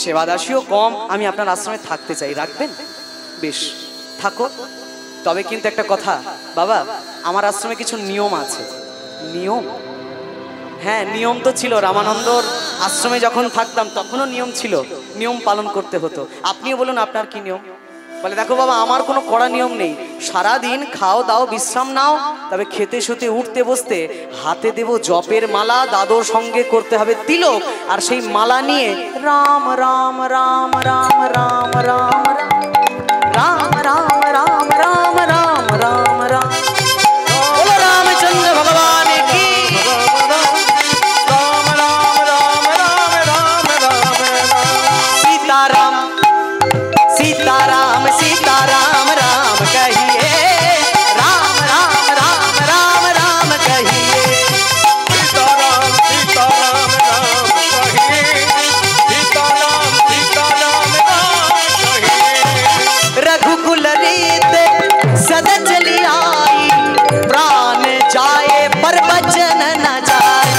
সেবাদাসীও কম, আমি আপনার আশ্রমে থাকতে চাই, রাখবেন? বেশ, থাকো। তবে কিন্তু একটা কথা বাবা, আমার আশ্রমে কিছু নিয়ম আছে। নিয়ম? হ্যাঁ, নিয়ম তো ছিল। রামানন্দর আশ্রমে যখন থাকতাম তখনও নিয়ম ছিল, নিয়ম পালন করতে হতো। আপনিও বলুন আপনার কি নিয়ম? বলে দেখো বাবা, আমার কোনো কড়া নিয়ম নেই। সারাদিন খাও দাও বিশ্রাম নাও, তবে খেতে শুতে উঠতে বসতে হাতে দেব জপের মালা, দাদোর সঙ্গে করতে হবে তিলক, আর সেই মালা নিয়ে রাম রাম রাম রাম রাম রাম রাম রাম রাম রাম রাম রাম রাম বলো রামচন্দ্র ভগবান কি। सीताराम सीताराम सीताराम राम कहिए, राम राम राम राम राम कहिए, सीताराम सीताराम राम कहिए, सीताराम सीताराम राम कहिए। रघुकुल रीत सदा चली आई, प्राण जाए पर वचन न जाए।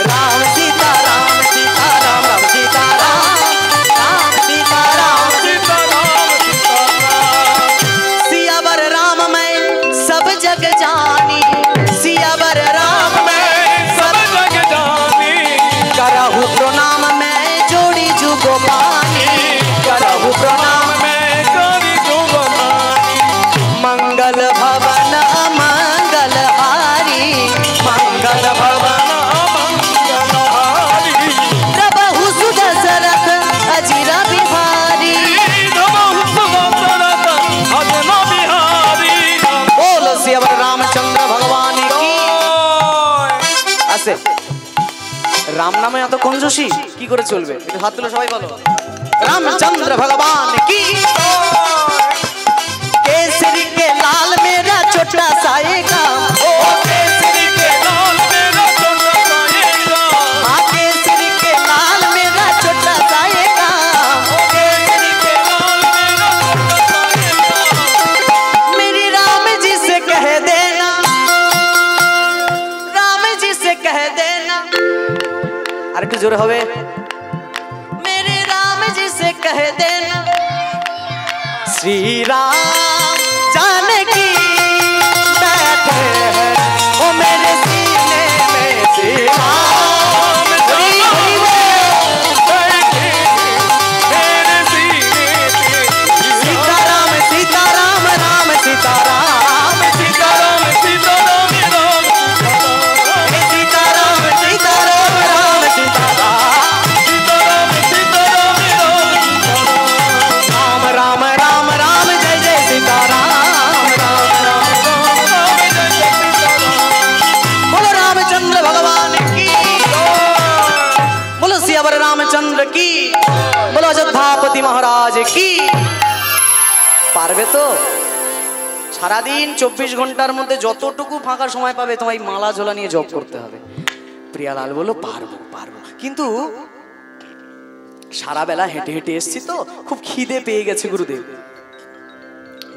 राम सीताराम सीताराम राम सीताराम राम सीताराम सीताराम सीताराम सियावर राम मैं सब जग जानी, सियावर राम मैं सब जग जानी, करहु प्रणाम मैं जोड़ी जुगो पानी, करहु प्रणाम मैं जोड़ी जुग मानी। मंगल भवन मंगल हारी, मंगल भवन मंगलहारी, प्रभु सुदशरथ अजिर बिहारी। नमः सुदशरथ अजन बिहारी। बोलो सियावर रामचंद्र भगवान की। আসে রাম নামে এত কঞ্জুসি কি করে চলবে? একটু হাত তুলে সবাই বলো রামচন্দ্র ভগবান কি। केसरी के लाल मेरा छोटा सा ये काम, ओ केसरी के लाल मेरा छोटा सा ये काम, हाँ केसरी के लाल मेरा छोटा सा ये काम। ओ केसरी के लाल मेरा छोटा सा ये काम। मेरी राम जी से कह देना, राम जी से कह देना, अरे একটু জোরে হবে। मेरे राम जी से कह देना, श्री राम जानकी बैठे हैं ओ मेरे सीने में, श्री राम हरि हरि बैठे मेरे सीने पे, सीताराम सीताराम राम सीताराम सीताराम सीताराम राम सीताराम सीताराम राम सीताराम सीताराम सीताराम राम राम राम राम जय जय सीताराम राम राम बोलो रामचंद्र भगवान की, बोलो सियावर रामचंद्र की, बोलो अयोध्यापति महाराज की। পারবে তো? সারাদিন 24 ঘন্টার মধ্যে যতটুকু ফাঁকা সময় পাবে তোমায় মালা ঝোলা নিয়ে জপ করতে হবে। প্রিয়ালাল বলল পারবো পারবো, কিন্তু সারা বেলা হেঁটে হেঁটে এসছি তো খুব খিদে পেয়ে গেছে গুরুদেব।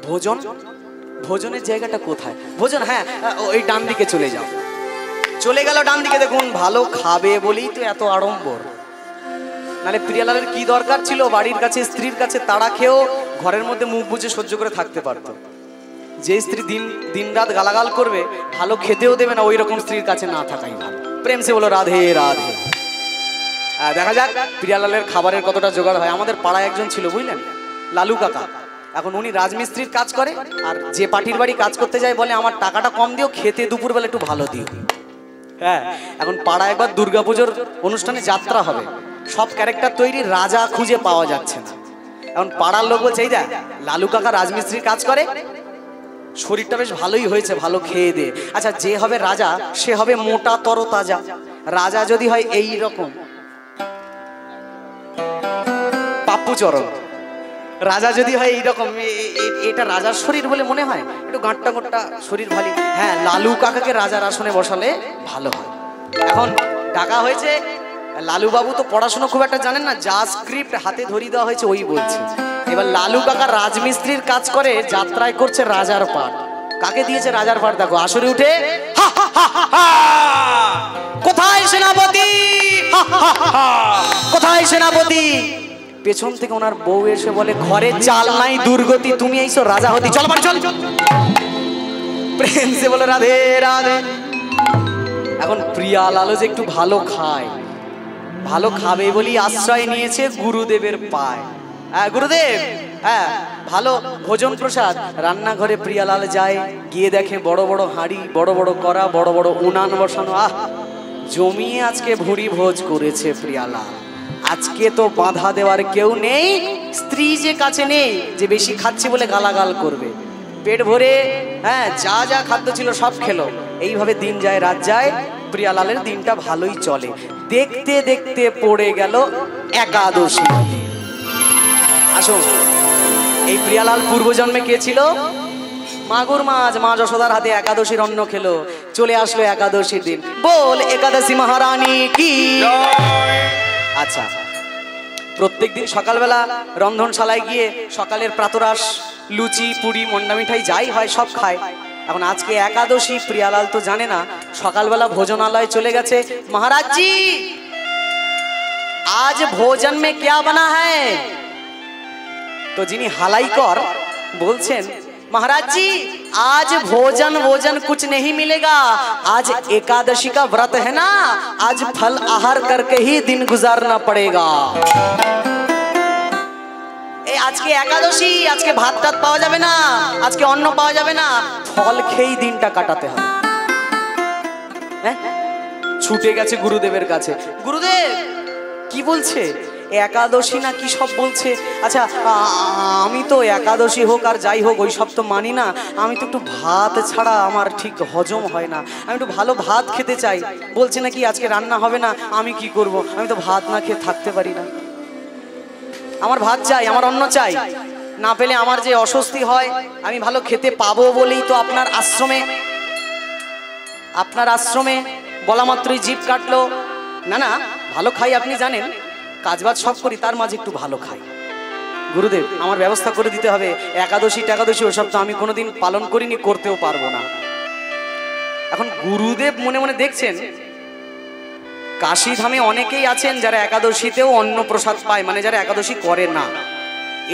ভোজন, ভোজনের জায়গাটা কোথায়? ভোজন, হ্যাঁ ওই ডান দিকে চলে যাও। চলে গেল ডান দিকে, দেখুন ভালো খাবে বলেই তো এত আড়ম্বর, নালে প্রিয়ালালের কি দরকার ছিল? বাড়ির কাছে স্ত্রীর কাছে তাড়া খেয়েও ঘরের মধ্যে মুখ বুজে সহ্য করে থাকতে পারতো। যে স্ত্রী দিন দিন রাত গালাগাল করবে, ভালো খেতেও দেবে না, ওই রকম স্ত্রীর কাছে না থাকাই ভালো। প্রেম সে বলো রাধে রাধে। দেখা যাক প্রিয়ালালের খাবারের কতটা জোগাড় হয়। আমাদের পাড়ায় একজন ছিল বুঝলেন, লালু কাকা। এখন উনি রাজমিস্ত্রির কাজ করে, আর যে পার্টির বাড়ি কাজ করতে যায় বলে আমার টাকাটা কম দিও, খেতে দুপুরবেলা একটু ভালো দিও। হ্যাঁ, এখন পাড়ায় একবার দুর্গাপুজোর অনুষ্ঠানে যাত্রা হবে, সব ক্যারেক্টার তৈরি, রাজা খুঁজে পাওয়া যাচ্ছে না। এখন পাড়ার লোক বলছে এই দেখ লালু কাকা রাজমিস্ত্রির কাজ করে, শরীরটা বেশ ভালোই হয়েছে, ভালো খেয়ে দে। আচ্ছা যে হবে রাজা সে হবে মোটা তরতাজা। রাজা যদি হয় এই রকম পাপ্পুচরণ, রাজা যদি হয় এইরকম, এটা রাজার শরীর বলে মনে হয়? একটু গাঁটটা গোট্টা শরীর ভারী। হ্যাঁ, লালু কাকাকে রাজার আসনে বসালে ভালো হয়। এখন ডাকা হয়েছে, লালু বাবু তো পড়াশোনা খুব একটা জানেন না, যা স্ক্রিপ্ট হাতে ধরিয়ে দেওয়া হয়েছে ওই বলছে। এবার লালু কাকা রাজমিস্ত্রির কাজ করে, যাত্রায় করছে রাজার পাঠ। কাকে দিয়েছে রাজার পাঠ? দেখো আসরে উঠে কোথায় সেনাপতি, কোথায় মহারাজ সেনাপতি। পেছন থেকে ওনার বউ এসে বলে, ঘরে চাল নাই দুর্গতি, তুমি এইসো রাজা হতি, চল বাড়ি চল। প্রেম সে বলে, রাধে রাধে। এখন প্রিয়ালালও যে একটু ভালো খায়, ভালো খাবে বলি আশ্রয় নিয়েছে গুরুদেবের পায়। হ্যাঁ গুরুদেব, হ্যাঁ ভালো ভোজন প্রসাদ। রান্নাঘরে প্রিয়ালাল যায়, গিয়ে দেখে বড় বড় হাঁড়ি, বড় বড় কড়া, বড় বড় উনান বসানো। আহ, জমিয়ে আজকে ভুরি ভোজ করেছে প্রিয়ালাল। আজকে তো বাধা দেওয়ার কেউ নেই, স্ত্রী যে কাছে নেই যে বেশি খাচ্ছে বলে গালাগাল করবে। পেট ভরে হ্যাঁ যা যা খাদ্য ছিল সব খেলো। এইভাবে দিন যায় রাত যায়, প্রিয়ালালের দিনটা ভালোই চলে। দেখতে দেখতে পড়ে গেল একাদশী। আসুন, এই প্রিয়ালাল পূর্বজন্মে কে ছিল? মাগুর মাছ, মা যশোদার হাতে একাদশীর অন্ন খেলো। চলে আসলো একাদশীর দিন, বল একাদশী মহারানী কি। আচ্ছা, প্রত্যেকদিন সকালবেলা রন্ধনশালায় গিয়ে সকালের প্রাতরাশ, লুচি পুরি মন্ডা মিঠাই যাই হয় সব খায়। এখন আজকে একাদশী, প্রিয়ালাল তো জানে না। সকালবেলা ভোজনালয়ে চলে গেছে, মহারাজ জি আজ ভোজন মে क्या बना है। তো যিনি হালাইকর বলছেন, महाराज जी आज भोजन भोजन कुछ नहीं मिलेगा, आज एकादशी का व्रत है ना, आज फल आहार करके ही दिन गुजारना पड़ेगा। আজকে একাদশী, আজকে ভাত টাত পাওয়া যাবে না, আজকে অন্ন পাওয়া যাবে না, ফল খেয়েই দিনটা কাটাতে হবে। হ্যাঁ, ছুটে গেছে গুরুদেবের কাছে। গুরুদেব কি বলছে, একাদশী না কি সব বলছে। আচ্ছা আমি তো একাদশী হোক আর যাই হোক ওই সব তো মানি না। আমি তো একটু ভাত ছাড়া আমার ঠিক হজম হয় না, আমি একটু ভালো ভাত খেতে চাই। বলছে নাকি আজকে রান্না হবে না, আমি কি করব, আমি তো ভাত না খেয়ে থাকতে পারি না। আমার ভাত চাই, আমার অন্ন চাই, না পেলে আমার যে অস্বস্তি হয়। আমি ভালো খেতে পাবো বলেই তো আপনার আশ্রমে বলা মাত্রই জিভ কাটলো। না না, ভালো খাই আপনি জানেন, কাজবাজ সব করি, তার মাঝে একটু ভালো খাই। গুরুদেব আমার ব্যবস্থা করে দিতে হবে। একাদশী টাকাদশী ওসব তো আমি কোনোদিন পালন করিনি, করতেও পারবো না। এখন গুরুদেব মনে মনে দেখছেন, কাশী ধামে অনেকেই আছেন যারা একাদশীতেও অন্ন প্রসাদ পায়, মানে যারা একাদশী করে না।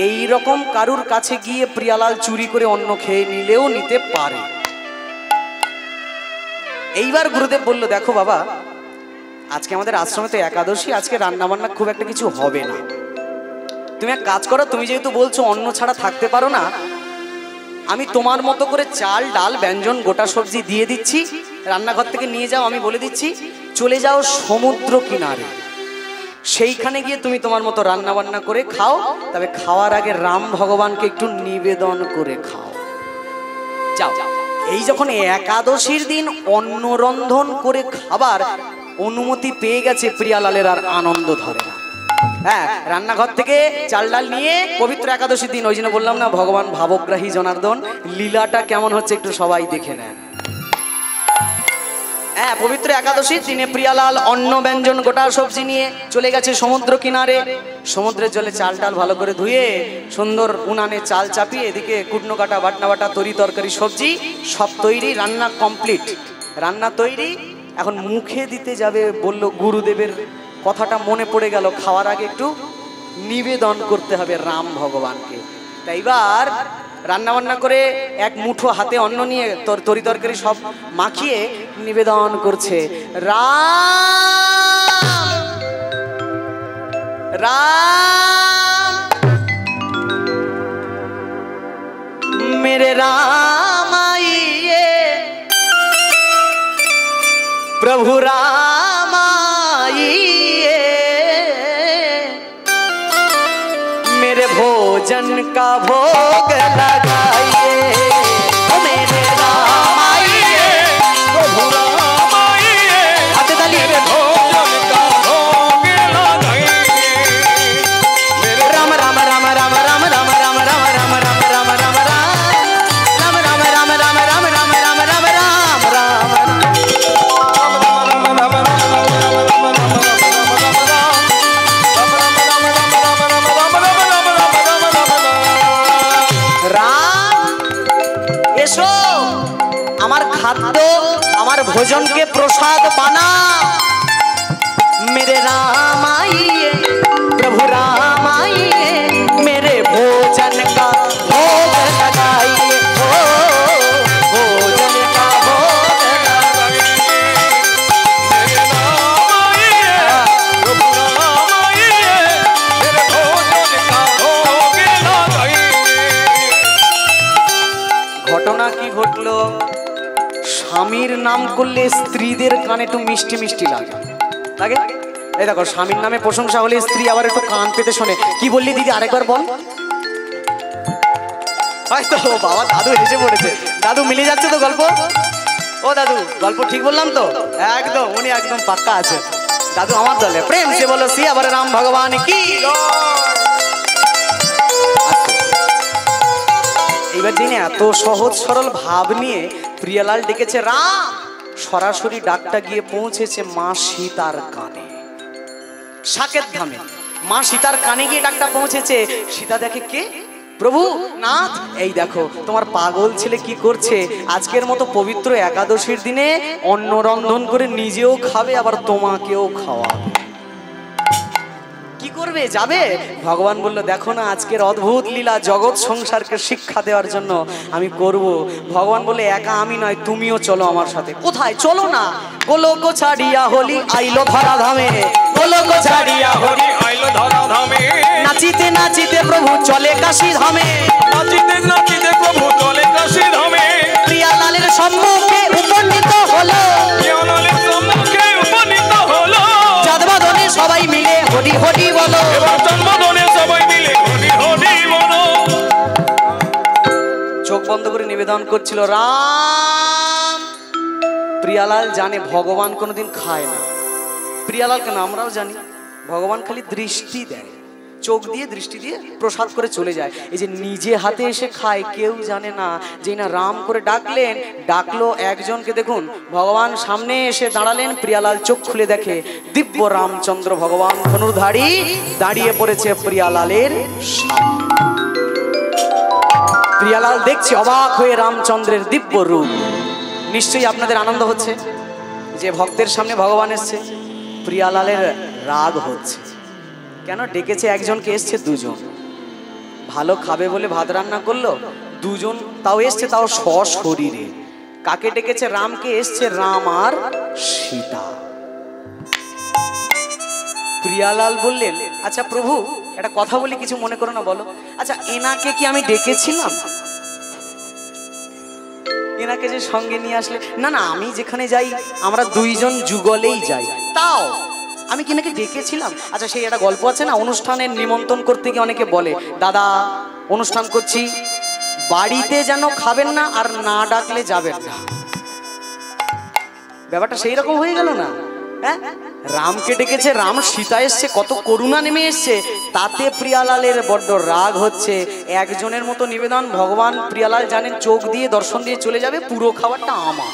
এই রকম কারুর কাছে গিয়ে প্রিয়ালাল চুরি করে অন্ন খেয়ে নিলেও নিতে পারে। এইবার গুরুদেব বলল, দেখো বাবা, আজকে আমাদের আশ্রমে তো একাদশী, আজকে রান্না বান্না খুব একটা কিছু হবে না। তুমি এক কাজ করো, তুমি যেহেতু বলছো অন্ন ছাড়া থাকতে পারো না, আমি তোমার মতো করে চাল ডাল ব্যঞ্জন গোটা সবজি দিয়ে দিচ্ছি, রান্নাঘর থেকে নিয়ে যাও। আমি বলে দিচ্ছি, চলে যাও সমুদ্র কিনারে, সেইখানে গিয়ে তুমি তোমার মতো রান্না বান্না করে খাও। তবে খাওয়ার আগে রাম ভগবানকে একটু নিবেদন করে খাও। যাও। এই যখন একাদশীর দিন অন্ন রন্ধন করে খাবার অনুমতি পেয়ে গেছে, প্রিয়ালালের আর আনন্দ ধরে না। হ্যাঁ, রান্নাঘর থেকে চাল ডাল নিয়ে পবিত্র একাদশীর দিন, ওই জন্য বললাম না ভগবান ভাবগ্রাহী জনার্দন, লীলাটা কেমন হচ্ছে একটু সবাই দেখে নেন। হ্যাঁ, পবিত্র একাদশীর দিনে প্রিয়ালাল অন্ন ব্যঞ্জন গোটা সবজি নিয়ে চলে গেছে সমুদ্র কিনারে। সমুদ্রের জলে চাল ডাল ভালো করে ধুয়ে সুন্দর উনানে চাল চাপিয়ে, এদিকে কুটনো কাটা বাটনা বাটা তরি তরকারি সবজি সব তৈরি, রান্না কমপ্লিট, রান্না তৈরি। এখন মুখে দিতে যাবে, বলল গুরুদেবের কথাটা মনে পড়ে গেল, খাওয়ার আগে একটু নিবেদন করতে হবে রাম ভগবানকে। তাই এবার রান্না বান্না করে এক মুঠো হাতে অন্ন নিয়ে তরি তরকারি সব মাখিয়ে নিবেদন করছে, রাম রাম মেরে রাম আইয়ে, प्रभु राम आइए, मेरे भोजन का भोग लगाइए, मेरे राम आइए, प्रभु राम आइए, हाथ ताली, मेरे भोजन का भोग लगाइए, मेरे राम राम राम राम राम राम राम राम राम राम राम राम राम खाद्य আমার ভোজনকে প্রসাদ বানা, मेरे राम आइए ঘটলো, স্বামীর নাম করলে স্ত্রীদের কানে একটু মিষ্টি মিষ্টি লাগে লাগে। এই দেখো, স্বামীর নামে প্রশংসা হলে স্ত্রী আবার একটু কান পেতে শোনে। কি বললি দিদি, আরেকবার বল। হয়তো বাবা দাদু হেসে পড়েছে। দাদু মিলে যাচ্ছে তো গল্প? ও দাদু, গল্প ঠিক বললাম তো? একদম, উনি একদম পাক্কা আছে। দাদু আমার দলে। প্রেম সে বলো সি আবার রাম ভগবান কি। এইবার জেনে এত সহজ সরল ভাব নিয়ে প্রিয়ালাল ডেকেছে রাম, সরাসরি ডাকটা গিয়ে পৌঁছেছে মা সীতার কানে, সাকেত ধামে। মা সীতার কানে গিয়ে ডাকটা পৌঁছেছে। সীতা দেখে কে? প্রভু নাথ, এই দেখো তোমার পাগল ছেলে কি করছে। আজকের মতো পবিত্র একাদশীর দিনে অন্ন রন্ধন করে নিজেও খাবে, আবার তোমাকেও খাওয়াবে। কি করবে, যাবে? ভগবান বলল, দেখো না আজকের অদ্ভুত লীলা, জগৎ সংসারকে শিক্ষা দেওয়ার জন্য আমি করব। ভগবান বলে, একা আমি নয়, তুমিও চলো আমার সাথে। কোথায়? চলো না। গোলক ছাড়িয়া হলি আইলো ধরা ধামে, গোলক ছাড়িয়া হলি আইলো ধরা ধামে, নাচিতে নাচিতে প্রভু চলে কাশী ধামে, নাচিতে নাচিতে প্রভু চলে কাশী ধামে। প্রিয়ালালের সম্মুখে উপনীত হলো, প্রিয়ালালের সম্মুখে উপনীত হলো। চাঁদবাদনে সবাই মিলে হরি হরি বলো, এবার জন্মদিনে সবাই মিলে হরি হরি বলো। চোখ বন্ধ করে নিবেদন করছিল রাম। প্রিয়ালাল জানে ভগবান কোনোদিন খায় না। প্রিয়ালাল কেন, আমরাও জানি, ভগবান খালি দৃষ্টি দেয়, চোখ দিয়ে দৃষ্টি দিয়ে প্রসাদ করে চলে যায়। এই যে নিজে হাতে এসে খায়, কেউ জানে না যে না রাম করে ডাকলেন। ডাকলো একজনকে, দেখুন ভগবান সামনে এসে দাঁড়ালেন। প্রিয়ালাল চোখ খুলে দেখে দিব্য রামচন্দ্র ভগবান ধনুর্ধারী দাঁড়িয়ে পড়েছে প্রিয়ালালের সামনে। প্রিয়ালাল দেখছে অবাক হয়ে রামচন্দ্রের দিব্য রূপ। নিশ্চয়ই আপনাদের আনন্দ হচ্ছে যে ভক্তের সামনে ভগবান এসছে। প্রিয়ালালের রাগ হচ্ছে। কেন? ডেকেছে একজনকে, এসছে দুজন। ভালো খাবে বলে ভাত রান্না করলো, দুজন তাও এসছে, তাও সশরীরে। কাকে ডেকেছে? রামকে। এসছে রাম আর সীতা। প্রিয়ালাল বললেন, আচ্ছা প্রভু একটা কথা বলি, কিছু মনে করো না, বলো। আচ্ছা এনাকে কি আমি ডেকেছিলাম? এনাকে যে সঙ্গে নিয়ে আসলে? না না, আমি যেখানে যাই আমরা দুইজন যুগলেই যাই, তাও আমি কি নাকি ডেকেছিলাম? আচ্ছা সেই একটা গল্প আছে না, অনুষ্ঠানের নিমন্ত্রণ করতে গিয়ে অনেকে বলে, দাদা অনুষ্ঠান করছি, বাড়িতে যেন খাবেন না, আর না ডাকলে যাবেন না। ব্যাপারটা সেই রকম হয়ে গেল না? হ্যাঁ, রামকে ডেকেছে, রাম সীতা এসছে, কত করুণা নেমে এসছে। তাতে প্রিয়ালালের বড্ড রাগ হচ্ছে। একজনের মতো নিবেদন, ভগবান প্রিয়ালাল জানেন চোখ দিয়ে দর্শন দিয়ে চলে যাবে, পুরো খাবারটা আমার।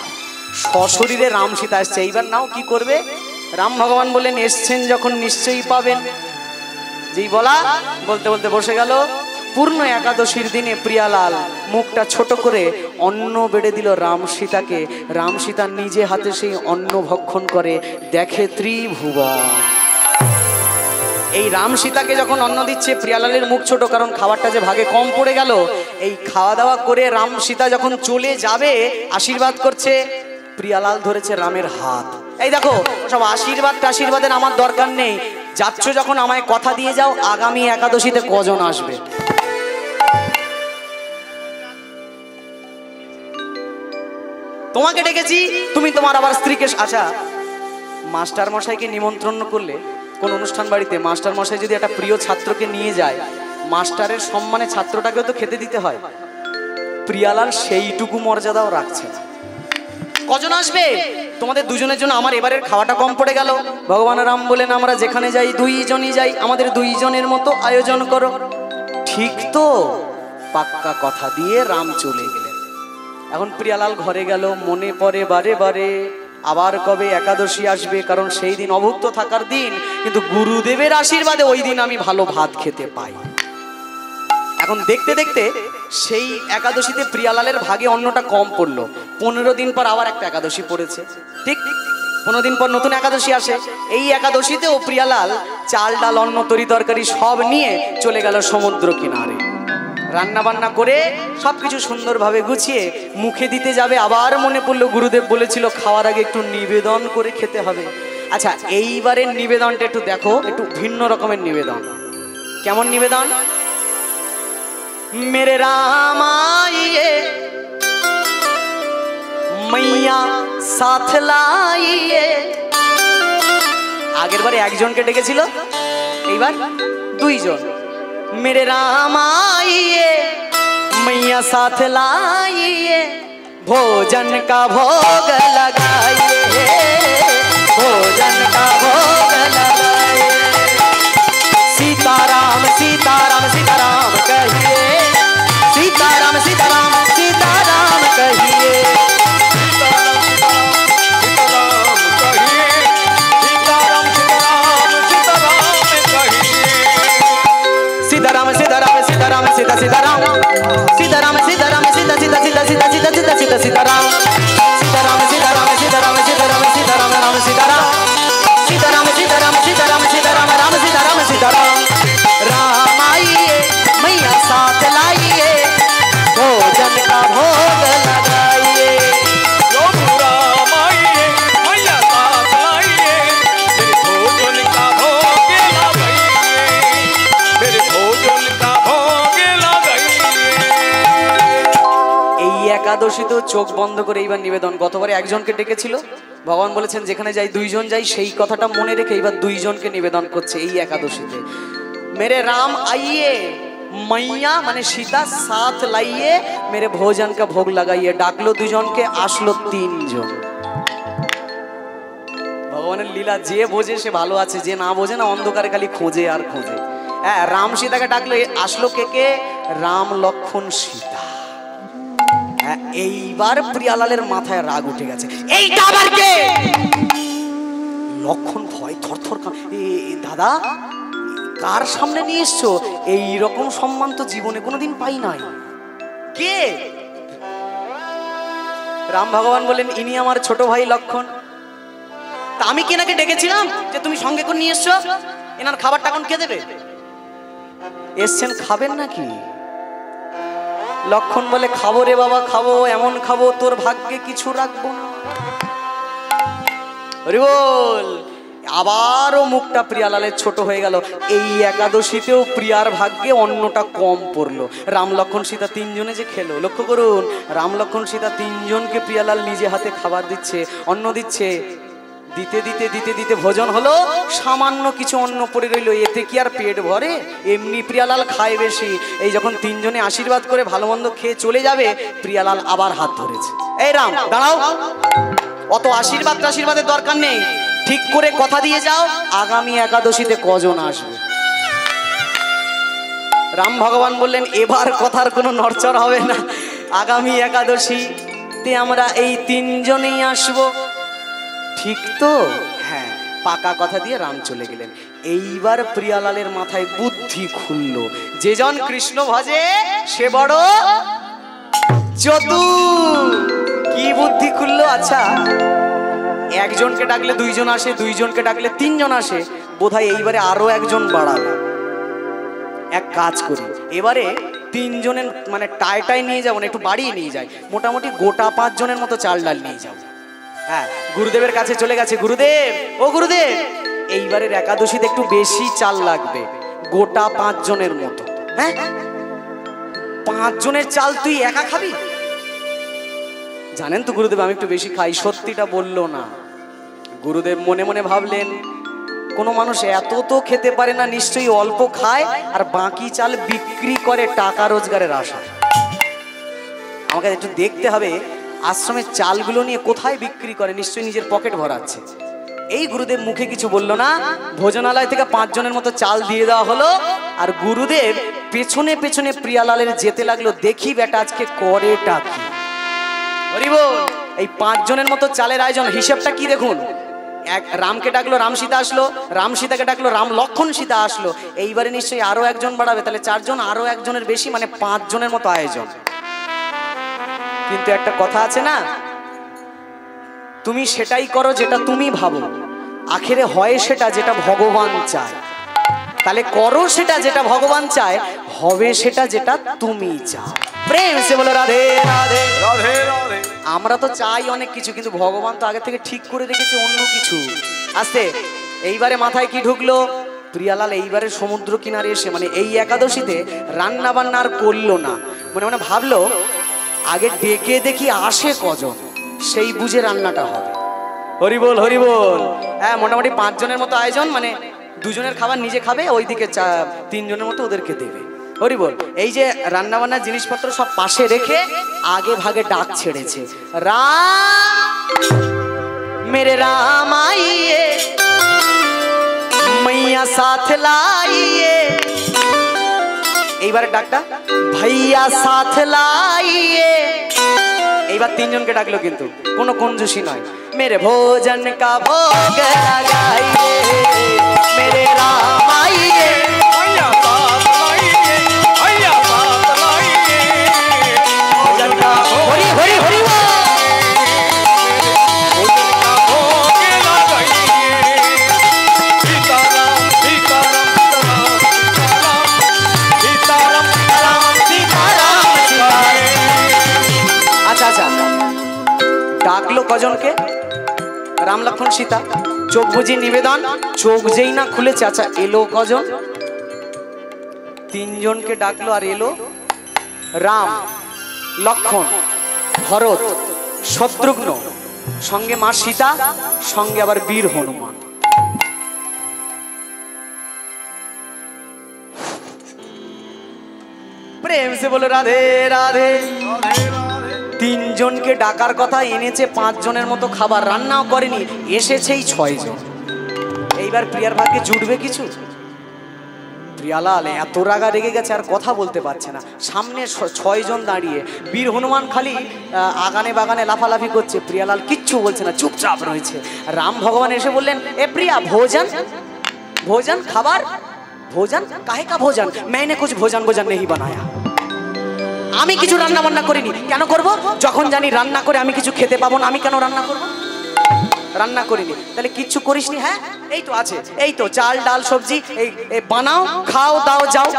সশরীরে রাম সীতা এসছে, এইবার নাও কি করবে? রাম ভগবান বললেন, এসছেন যখন নিশ্চয়ই পাবেন। যেই বলা বলতে বলতে বসে গেল। পূর্ণ একাদশীর দিনে প্রিয়ালাল মুখটা ছোট করে অন্ন বেড়ে দিল রাম সীতাকে। রাম সীতা নিজে হাতে সেই অন্ন ভক্ষণ করে, দেখে ত্রিভুবন। এই রাম সীতাকে যখন অন্ন দিচ্ছে, প্রিয়ালালের মুখ ছোট, কারণ খাবারটা যে ভাগে কম পড়ে গেল। এই খাওয়া দাওয়া করে রাম সীতা যখন চলে যাবে, আশীর্বাদ করছে, প্রিয়ালাল ধরেছে রামের হাত। এই দেখো, সব আশীর্বাদের আমার দরকার নেই, যাচ্ছ যখন আমায় কথা দিয়ে যাও, আগামী একাদশীতে কজন আসবে। তোমাকে ডেকেছি, তুমি তোমার আবার স্ত্রীকে। আচ্ছা মাস্টার মশাইকে নিমন্ত্রণ করলে কোন অনুষ্ঠান বাড়িতে, মাস্টার মশাই যদি একটা প্রিয় ছাত্রকে নিয়ে যায়, মাস্টারের সম্মানে ছাত্রটাকেও তো খেতে দিতে হয়। প্রিয়ালাল সেইটুকু মর্যাদাও রাখছে না। কজন আসবে? তোমাদের দুজনের জন্য আমার এবারের খাওয়াটা কম পড়ে গেল। ভগবান রাম বলেন, আমরা যেখানে যাই দুইজনই যাই, আমাদের দুইজনের মতো আয়োজন করো। ঠিক তো? পাক্কা কথা দিয়ে রাম চলে গেলেন। এখন প্রিয়ালাল ঘরে গেল, মনে পড়ে বারে বারে আবার কবে একাদশী আসবে, কারণ সেই দিন অভুক্ত থাকার দিন, কিন্তু গুরুদেবের আশীর্বাদে ওই দিন আমি ভালো ভাত খেতে পাই। এখন দেখতে দেখতে সেই একাদশীতে প্রিয়ালালের ভাগে অন্নটা কম পড়লো। 15 দিন পর আবার একটা একাদশী পড়েছে, ঠিক 15 দিন পর নতুন একাদশী আসে। এই একাদশীতেও প্রিয়ালাল চাল ডাল অন্ন তরি তরকারি সব নিয়ে চলে গেল সমুদ্র কিনারে। রান্না বান্না করে সবকিছু সুন্দরভাবে গুছিয়ে মুখে দিতে যাবে, আবার মনে পড়লো গুরুদেব বলেছিল খাওয়ার আগে একটু নিবেদন করে খেতে হবে। আচ্ছা এইবারের নিবেদনটা একটু দেখো, একটু ভিন্ন রকমের নিবেদন। কেমন নিবেদন? मेरे राम आइए मैया साथ लाइए। আগের বারে একজনকে ডেকেছিল, এইবার দুইজন। मेरे राम आइए मैया साथ लाइए, भोजन का भोग लगाइए, भोजन का भोग लगाइए। सीताराम सीताराम सीताराम कहिए, सीताराम सीताराम सीताराम कहिए, सीताराम सीताराम सीताराम सीता सीताराम, सीताराम सीताराम सीता सीता सीता सीता सीता सीता सीता सीताराम, सीताराम सीताराम सीताराम सीताराम सीताराम राम सीताराम, सीताराम सीताराम सीताराम सीताराम राम सीताराम सीताराम। राम आइए मैया साथ लाइए, भोजन का भोग लगाइए। राम आइए मैया साथ लाइए, मेरे भोजन का भोग लगाइए, मेरे भोजन का भोग लगाइए। এই একাদশীতেও চোখ বন্ধ করে এইবার নিবেদন। গতবারে একজনকে ডেকেছিল, ভগবান বলেছেন যেখানে যাই দুইজন যাই, সেই কথাটা মনে রেখে এইবার দুইজনকে নিবেদন করছে এই একাদশীতে। मेरे राम आइए मैया মানে সীতা সাথ লাইয়ে, मेरे भोजन का भोग लगाइए। ডাকলো দুজনকে, আসলো তিনজন। ভগবানের লীলা, যে বোঝে সে ভালো আছে, যে না বোঝে না অন্ধকারে খালি খোঁজে আর খোঁজে। হ্যাঁ, রাম সীতাকে ডাকলো, আসলো কে কে? রাম লক্ষণ সীতা। হ্যাঁ, এইবার প্রিয়ালালের মাথায় রাগ উঠে গেছে, এইটা আবার কে? লক্ষণ ভয় থরথর দাদা কার সামনে নিয়ে এসছো? এই রকম সম্মান তো জীবনে কোনোদিন পাই নাই। কে? রাম ভগবান বলেন, ইনি আমার ছোট ভাই লক্ষণ। তা আমি কি এনাকে ডেকেছিলাম যে তুমি সঙ্গে করে নিয়ে এসছো? এনার খাবারটা এখন কে দেবে? এসছেন খাবেন নাকি? লক্ষণ বলে, খাবো রে বাবা খাবো, এমন খাবো তোর ভাগ্যে কিছু রাখবো না। হরি বল। আবারও মুখটা প্রিয়ালালের ছোট হয়ে গেল। এই একাদশীতেও প্রিয়ার ভাগ্যে অন্নটা কম পড়লো। রাম লক্ষণ সীতা তিনজনে যে খেলো, লক্ষ্য করুন, রাম লক্ষণ সীতা তিনজনকে প্রিয়ালাল নিজে হাতে খাবার দিচ্ছে, অন্ন দিচ্ছে। দিতে দিতে দিতে দিতে ভোজন হলো, সামান্য কিছু অন্ন পড়ে রইল, এতে কি আর পেট ভরে? এমনি প্রিয়ালাল খায় বেশি। এই যখন তিনজনে আশীর্বাদ করে ভালো মন্দ খেয়ে চলে যাবে, প্রিয়ালাল আবার হাত ধরেছে, এই রাম দাঁড়াও, অত আশীর্বাদের দরকার নেই, ঠিক করে কথা দিয়ে যাও আগামী একাদশীতে কজন আসবে। রাম ভগবান বললেন, এবার কথার কোনো নড়চড় হবে না, আগামী একাদশীতে আমরা এই তিনজনেই আসবো, ঠিক তো? হ্যাঁ, পাকা কথা দিয়ে রাম চলে গেলেন। এইবার প্রিয়ালালের মাথায় বুদ্ধি খুলল, যে জন কৃষ্ণ ভজে সে বড় চতুর। কি বুদ্ধি খুললো? আচ্ছা, একজনকে ডাকলে দুইজন আসে, দুইজনকে ডাকলে তিনজন আসে, বোধহয় এইবারে আরো একজন বাড়াবে। এক কাজ করি, এবারে তিনজনের মানে টাই নিয়ে যাবো না, একটু বাড়িয়ে নিয়ে যাই, মোটামুটি গোটা 5 জনের মতো চাল ডাল নিয়ে যাবো। হ্যাঁ, গুরুদেবের কাছে চলে গেছে, গুরুদেব ও গুরুদেব, এইবারের একাদশীতে একটু বেশি চাল লাগবে, গোটা 5 জনের মতো। হ্যাঁ, 5 জনের চাল তুই একা খাবি? জানেন তো গুরুদেব আমি একটু বেশি খাই। সত্যিটা বললো না। গুরুদেব মনে মনে ভাবলেন, কোনো মানুষ এত তো খেতে পারে না, নিশ্চয়ই অল্প খায় আর বাকি চাল বিক্রি করে টাকা রোজগারের আশা। আমাকে একটু দেখতে হবে আশ্রমের চালগুলো নিয়ে কোথায় বিক্রি করে, নিশ্চয়ই নিজের পকেট ভরাচ্ছে। এই গুরুদেব মুখে কিছু বললো না, ভোজনালয় থেকে 5 জনের মতো চাল দিয়ে দেওয়া হলো, আর গুরুদেব পেছনে পেছনে প্রিয়ালালের যেতে লাগলো, দেখি বেটা আজকে করেটা কি। হরি বল। এই 5 জনের মতো চালের আয়োজন, হিসেবটা কি দেখুন, এক রামকে ডাকলো, রাম সীতা আসলো, রাম সীতাকে ডাকলো, রাম লক্ষণ সীতা আসলো, এইবারে নিশ্চয়ই আরো একজন বাড়াবে, তাহলে 4 জন, আরো একজনের বেশি, মানে 5 জনের মতো আয়োজন। কিন্তু একটা কথা আছে না, তুমি সেটাই করো যেটা তুমি ভাবো, আখেরে হয় সেটা যেটা ভগবান চায়। তাহলে করো সেটা যেটা ভগবান চায়, হবে সেটা যেটা তুমি চাও। প্রেম সে বলো রাধে রাধে রাধে রাধে। আমরা তো চাই অনেক কিছু, কিন্তু ভগবান তো আগে থেকে ঠিক করে রেখেছে অন্য কিছু। আস্তে, এইবারে মাথায় কি ঢুকলো, প্রিয়ালাল এইবারে সমুদ্র কিনারে এসে, মানে এই একাদশীতে রান্না বান্না আর করলো না, মনে মনে ভাবলো আগে ডেকে দেখি আসে কজন। সেই বুঝে রান্নাটা হবে। হরি বল হরি বল। হ্যাঁ, মোটামুটি 5 জনের মতো আয়োজন, মানে 2 জনের খাবার নিজে খাবে, ওইদিকে 3 জনের মতো ওদেরকে দেবে। হরি বল। এই যে রান্না বান্নার জিনিসপত্র সব পাশে রেখে আগে ভাগে ডাক ছেড়েছে, রাম মেরে রাম আইয়ে मैया साथ लाइए। এইবার ডাকটা ভাইয়া সাথ লাইয়ে। এইবার 3 জনকে ডাকলো, কিন্তু কোনো কঞ্জুসি নয়। मेरे भोजन का भोग लगाइए मेरे राम आइए। भैया साथ लाइए, भैया साथ लाइए, भोजन का हरि हरि हरि ডাকলো কজনকে? রাম লক্ষণ সীতা। চোখ বুঝি নিবেদন, চোখ যেই না খুলেছে। আচ্ছা, এলো কজন? 3 জনকে ডাকলো, আর এলো রাম লক্ষণ ভরত শত্রুঘ্ন, সঙ্গে মা সীতা, সঙ্গে আবার বীর হনুমান। প্রেম সে বলো রাধে রাধে। 3 জনকে ডাকার কথা, এনেছে 5 জনের মতো খাবার, রান্নাও করেনি, এসেছেই 6 জন। এইবার প্রিয়ার ভাগ্যে জুটবে কিছু? প্রিয়ালাল এত রাগা রেগে গেছে, আর কথা বলতে পারছে না। সামনে 6 জন দাঁড়িয়ে, বীর হনুমান খালি আগানে বাগানে লাফালাফি করছে, প্রিয়ালাল কিচ্ছু বলছে না, চুপচাপ রয়েছে। রাম ভগবান এসে বললেন, এ প্রিয়া, ভোজন भोजन खाबार भोजन काहे का भोजन मैंने कुछ भोजन भोजन नहीं बनाया আমি কিছু রান্না বান্না করিনি কেন করব যখন জানি রান্না করে আমি কিছু খেতে পাবো না আমি কেন রান্না করব রান্না করিনি তাহলে কিছু করিসনি হ্যাঁ এই তো আছে এই তো চাল ডাল সবজি এই বানাও খাও দাও যাও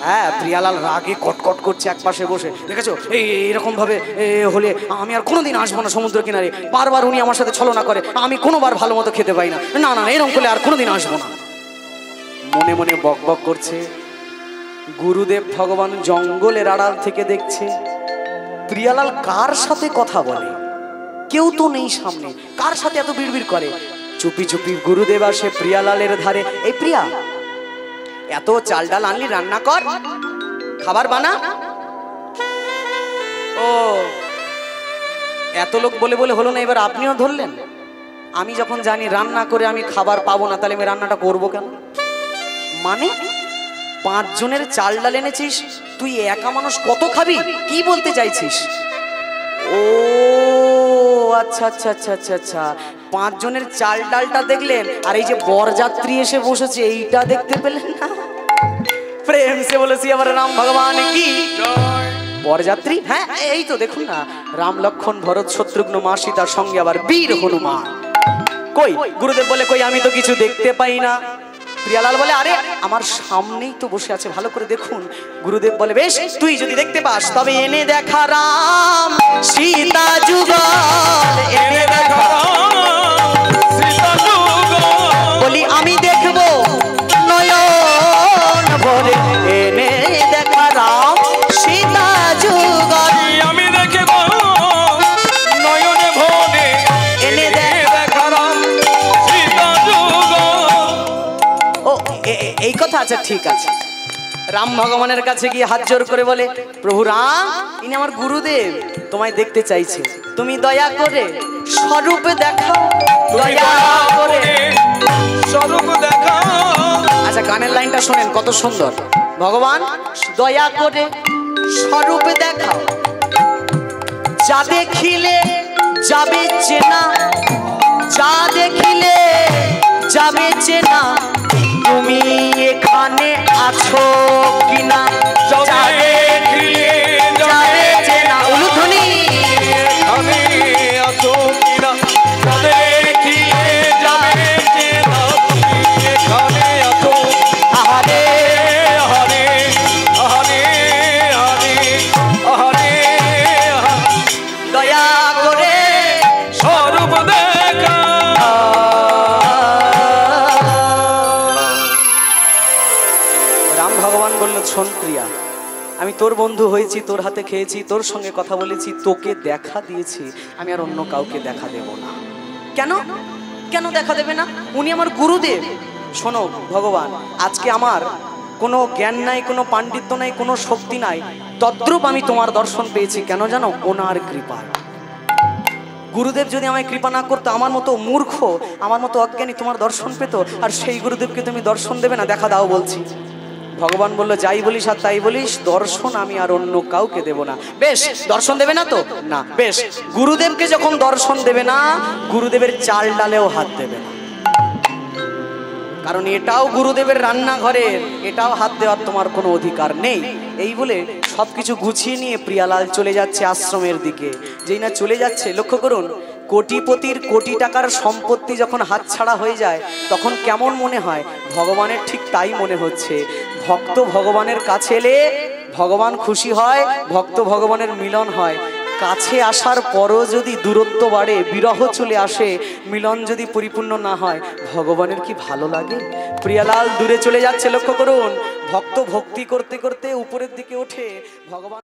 হ্যাঁ প্রিয়ালাল রাগে কটকট করছে একপাশে বসে দেখেছো এই এরকম ভাবে হলে আমি আর কোনোদিন আসবো না সমুদ্র কিনারে বারবার উনি আমার সাথে ছলনা করে আমি কোনোবার ভালো মতো খেতে পাই না না না এরকম করলে আর কোনোদিন আসবো না মনে মনে বকবক করছে গুরুদেব ভগবান জঙ্গলের আড়াল থেকে দেখছে প্রিয়ালাল কার সাথে কথা বলে কেউ তো নেই সামনে কার সাথে এত বিড়বিড় করে চুপি চুপি গুরুদেব আসে প্রিয়ালালের ধারে এই প্রিয়া এত চাল ডাল আনলি রান্না কর খাবার বানা ও এত লোক বলে বলে হলো না এবার আপনিও ধরলেন আমি যখন জানি রান্না করে আমি খাবার পাবো না তাহলে আমি রান্নাটা করবো কেন মানে 5 জনের চাল ডাল এনেছিস তুই একা মানুষ কত খাবি কি বলতে চাইছিস ও আচ্ছা আচ্ছা আচ্ছা আচ্ছা আচ্ছা 5 জনের চাল ডালটা দেখলেন আর এই যে বরযাত্রী এসে বসেছে এইটা দেখতে পেলেন না প্রেম সে বলেছি আমার রাম ভগবান কি বরযাত্রী হ্যাঁ এই তো দেখুন না রাম লক্ষণ ভরত শত্রুঘ্ন মা সীতার সঙ্গে আবার বীর হনুমান কই গুরুদেব বলে কই আমি তো কিছু দেখতে পাই না প্রিয়ালাল বলে আরে আমার সামনেই তো বসে আছে ভালো করে দেখুন গুরুদেব বলে বেশ তুই যদি দেখতে পাস তবে এনে দেখা রাম সীতা যুগল এনে দেখা সীতা যুগল বলি আমি দেখবো নয়ন ভরে এনে দেখা রাম সীতা যুগল আমি দেখব নয়নে ভরে এনে দেখা রাম সীতা যুগল ও এই কথা আচ্ছা ঠিক আছে রাম ভগবানের কাছে গিয়ে হাত জোর করে বলে প্রভু রাম ইনি আমার গুরুদেব তোমায় দেখতে চাইছে তুমি দয়া করে স্বরূপ দেখাও দয়া করে স্বরূপ দেখা আচ্ছা গানের লাইনটা শোনেন কত সুন্দর ভগবান দয়া করে স্বরূপ দেখাও যা দেখিলে যাবে চেনা যা দেখিলে যাবে চেনা তুমি এখানে আছো কিনা যা দেখিলে যাবে চেনা উলুধ্বনি আমি আছো কিনা যা দেখিলে যাবে চেনা তুমি এখানে আছো আহারে হরে হরে হরে হরে দয়া করে স্বরূপ দেখা রাম ভগবান বলল শোন প্রিয়া আমি তোর বন্ধু হয়েছি, তোর হাতে খেয়েছি, তোর সঙ্গে কথা বলেছি, তোকে দেখা দিয়েছি, আমি আর অন্য কাউকে দেখা দেব না। কেন কেন দেখা দেবে না? উনি আমার গুরুদেব। শোনো ভগবান, আজকে আমার কোনো জ্ঞান নাই, কোনো পাণ্ডিত্য নাই, কোনো শক্তি নাই, তদ্রূপ আমি তোমার দর্শন পেয়েছি। কেন জানো? ওনার কৃপায়। গুরুদেব যদি আমায় কৃপা না করতো, আমার মতো মূর্খ, আমার মতো অজ্ঞানী তোমার দর্শন পেত, আর সেই গুরুদেবকে তুমি দর্শন দেবে না? দেখা দাও বলছি। ভগবান বললো, যাই বলিস আর তাই বলিস, দর্শন আমি আর অন্য কাউকে দেব না। বেশ, দর্শন দেবে না তো? না। বেশ, গুরুদেবকে যখন দর্শন দেবে না, গুরুদেবের চাল ডালেও হাত দেবে না, কারণ এটাও গুরুদেবের রান্নাঘরের, এটাও হাত দেওয়ার তোমার কোনো অধিকার নেই। এই বলে সবকিছু গুছিয়ে নিয়ে প্রিয়ালাল চলে যাচ্ছে আশ্রমের দিকে। যেই না চলে যাচ্ছে, লক্ষ্য করুন, কোটিপতির কোটি টাকার সম্পত্তি যখন হাতছাড়া হয়ে যায়, তখন কেমন মনে হয়? ভগবানের ঠিক তাই মনে হচ্ছে। ভক্ত ভগবানের কাছে এলে ভগবান খুশি হয়, ভক্ত ভগবানের মিলন হয়। কাছে আসার পরও যদি দূরত্ব বাড়ে, বিরহ চলে আসে, মিলন যদি পরিপূর্ণ না হয়, ভগবানের কি ভালো লাগে? প্রিয়ালাল দূরে চলে যাচ্ছে, লক্ষ্য করুন। ভক্ত ভক্তি করতে করতে উপরের দিকে ওঠে, ভগবান